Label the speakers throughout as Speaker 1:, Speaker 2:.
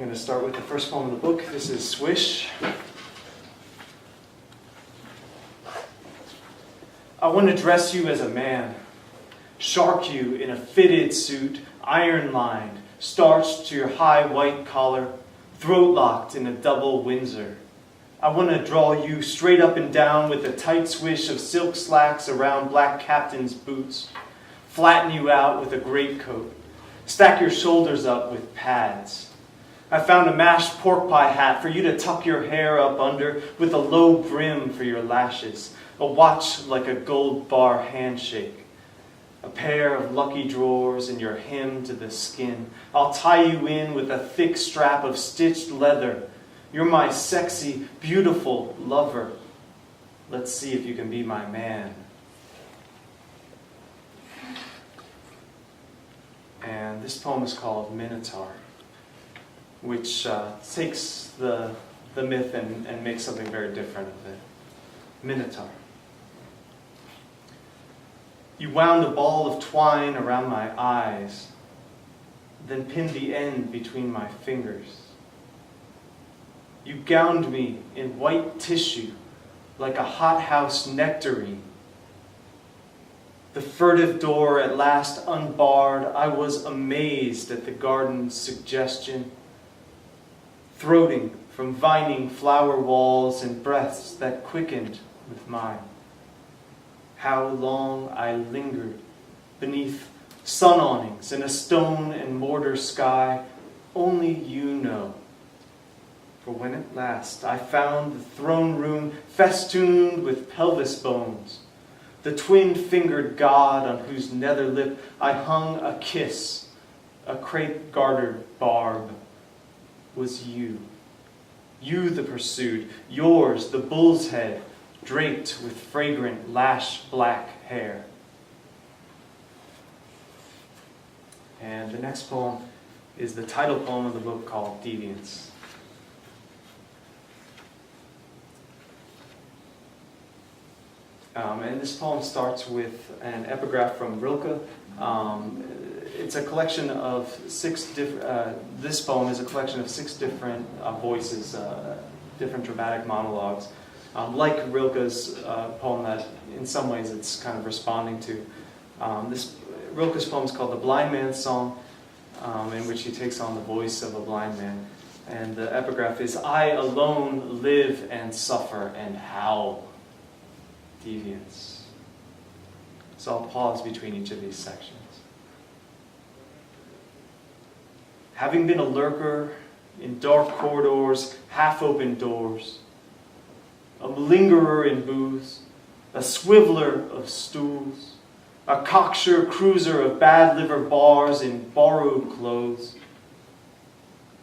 Speaker 1: I'm going to start with the first poem of the book. This is Swish. I want to dress you as a man, shark you in a fitted suit, iron-lined, starched to your high white collar, throat-locked in a double Windsor. I want to draw you straight up and down with a tight swish of silk slacks around black captain's boots, flatten you out with a greatcoat, stack your shoulders up with pads. I found a mashed pork pie hat for you to tuck your hair up under with a low brim for your lashes, a watch like a gold bar handshake, a pair of lucky drawers and your hem to the skin. I'll tie you in with a thick strap of stitched leather. You're my sexy, beautiful lover. Let's see if you can be my man. And this poem is called Minotaur, which takes the myth and makes something very different of it. Minotaur. You wound a ball of twine around my eyes, then pinned the end between my fingers. You gowned me in white tissue like a hothouse nectarine. The furtive door at last unbarred, I was amazed at the garden's suggestion, throating from vining flower walls and breaths that quickened with mine. How long I lingered beneath sun awnings in a stone and mortar sky, only you know. For when at last I found the throne room festooned with pelvis bones, the twin-fingered god on whose nether lip I hung a kiss, a crepe-gartered barb, was you. You the pursued, yours the bull's head, draped with fragrant lash-black hair. And the next poem is the title poem of the book called Deviance. And this poem starts with an epigraph from Rilke. It's a collection of this poem is a collection of 6 different voices, different dramatic monologues. Like Rilke's poem that in some ways it's kind of responding to. Rilke's poem is called The Blind Man's Song, in which he takes on the voice of a blind man. And the epigraph is, I alone live and suffer and howl. Deviance. So I'll pause between each of these sections. Having been a lurker in dark corridors, half-open doors, a malingerer in booths, a swiveler of stools, a cocksure cruiser of bad liver bars in borrowed clothes,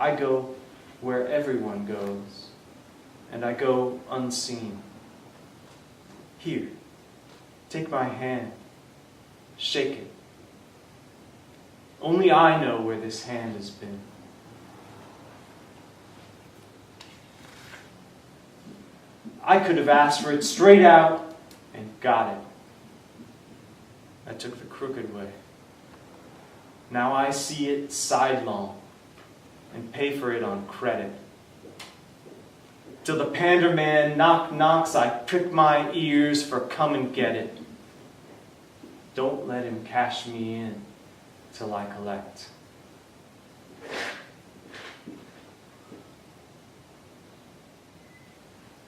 Speaker 1: I go where everyone goes, and I go unseen. Here, take my hand, shake it. Only I know where this hand has been. I could have asked for it straight out and got it. I took the crooked way. Now I see it sidelong and pay for it on credit. Till the pander man knocks, I prick my ears for come and get it. Don't let him cash me in till I collect.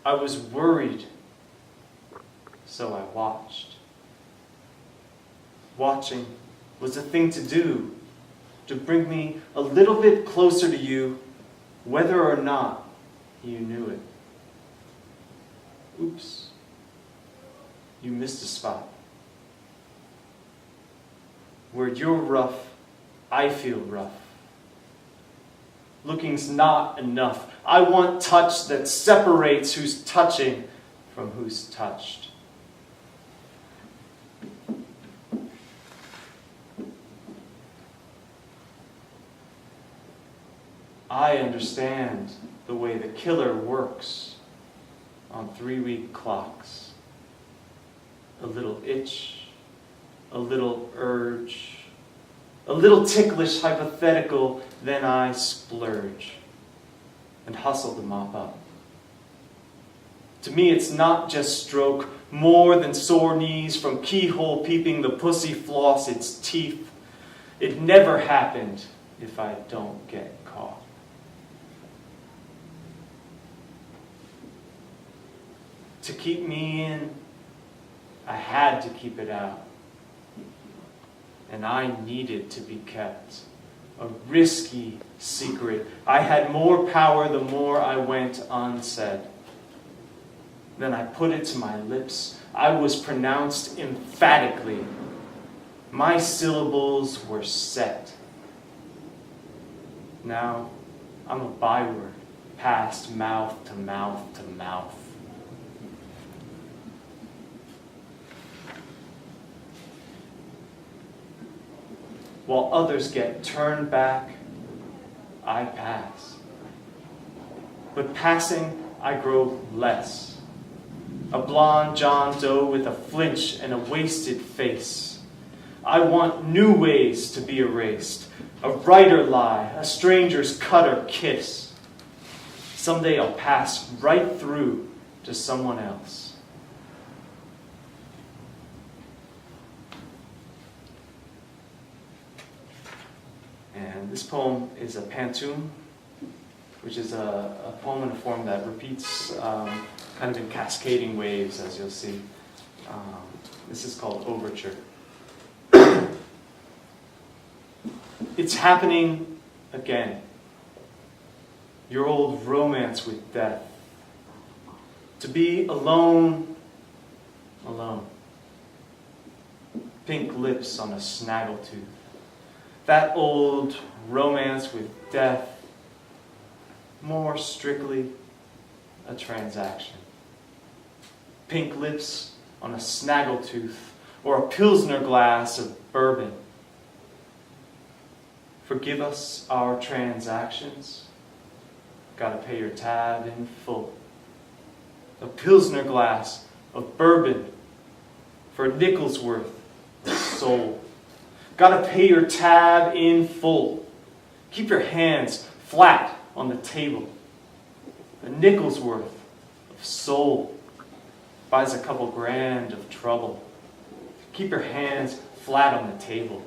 Speaker 1: I was worried, so I watched. Watching was the thing to do, to bring me a little bit closer to you, whether or not you knew it. Oops, you missed a spot. Where you're rough, I feel rough. Looking's not enough. I want touch that separates who's touching from who's touched. I understand the way the killer works on 3-week clocks. A little itch, a little urge, a little ticklish hypothetical, then I splurge. and hustle to mop up. To me, it's not just stroke, more than sore knees from keyhole peeping the pussy floss its teeth. It never happened if I don't get caught. To keep me in, I had to keep it out. And I needed to be kept. A risky secret. I had more power the more I went unsaid. Then I put it to my lips. I was pronounced emphatically. My syllables were set. Now I'm a byword, passed mouth to mouth to mouth. While others get turned back, I pass. But passing, I grow less. A blonde John Doe with a flinch and a wasted face. I want new ways to be erased. A writer lie, a stranger's cut or kiss. Someday I'll pass right through to someone else. And this poem is a pantoum, which is a poem in a form that repeats kind of in cascading waves, as you'll see. This is called Overture. It's happening again. Your old romance with death. To be alone, alone. Pink lips on a snaggletooth. That old romance with death, more strictly a transaction. Pink lips on a snaggletooth or a Pilsner glass of bourbon. Forgive us our transactions. Gotta pay your tab in full. A Pilsner glass of bourbon for a nickel's worth of soul. Gotta pay your tab in full. Keep your hands flat on the table. A nickel's worth of soul buys a couple grand of trouble. Keep your hands flat on the table.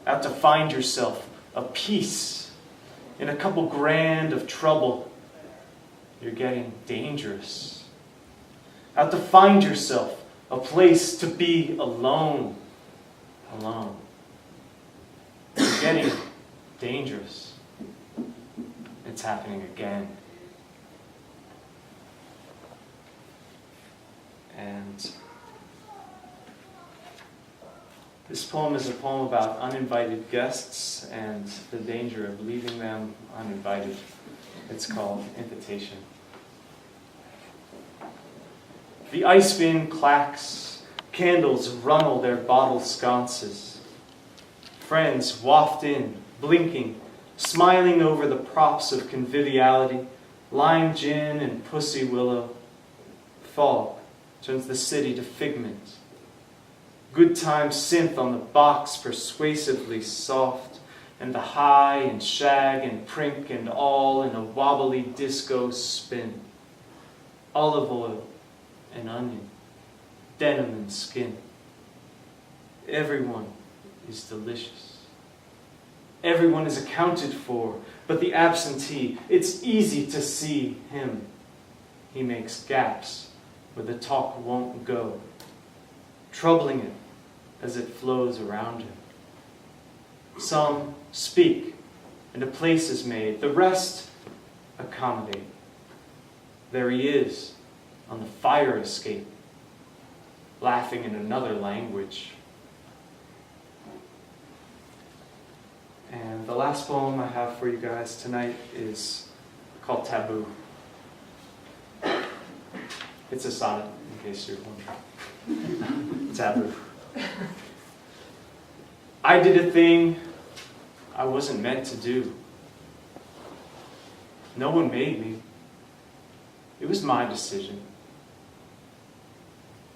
Speaker 1: Out to find yourself a piece in a couple grand of trouble. You're getting dangerous. Out to find yourself a place to be alone. Alone. You're getting dangerous. It's happening again. And this poem is a poem about uninvited guests and the danger of leaving them uninvited. It's called Invitation. The ice bin clacks. Candles runnel their bottle sconces. Friends waft in, blinking, smiling over the props of conviviality, lime gin and pussy willow. Fog turns the city to figment. Good time synth on the box persuasively soft, and the high and shag and prink and all in a wobbly disco spin. Olive oil and onion. Denim and skin. Everyone is delicious. Everyone is accounted for, but the absentee, it's easy to see him. He makes gaps where the talk won't go, troubling it as it flows around him. Some speak, and a place is made. The rest accommodate. There he is, on the fire escape, laughing in another language. And the last poem I have for you guys tonight is called Taboo. It's a sonnet, in case you're wondering. Taboo. I did a thing I wasn't meant to do. No one made me. It was my decision.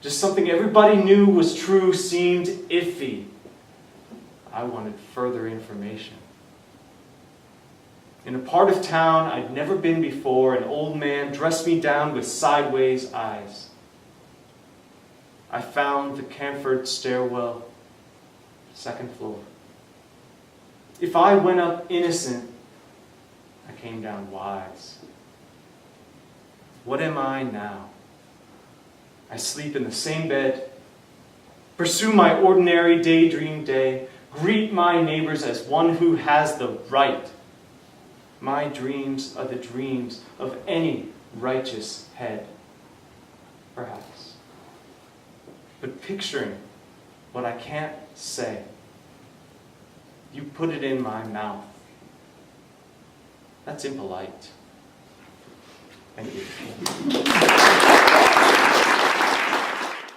Speaker 1: Just something everybody knew was true seemed iffy. I wanted further information. In a part of town I'd never been before, an old man dressed me down with sideways eyes. I found the Camford stairwell, second floor. If I went up innocent, I came down wise. What am I now? I sleep in the same bed, pursue my ordinary daydream day, greet my neighbors as one who has the right. My dreams are the dreams of any righteous head, perhaps. But picturing what I can't say, you put it in my mouth. That's impolite. Thank you.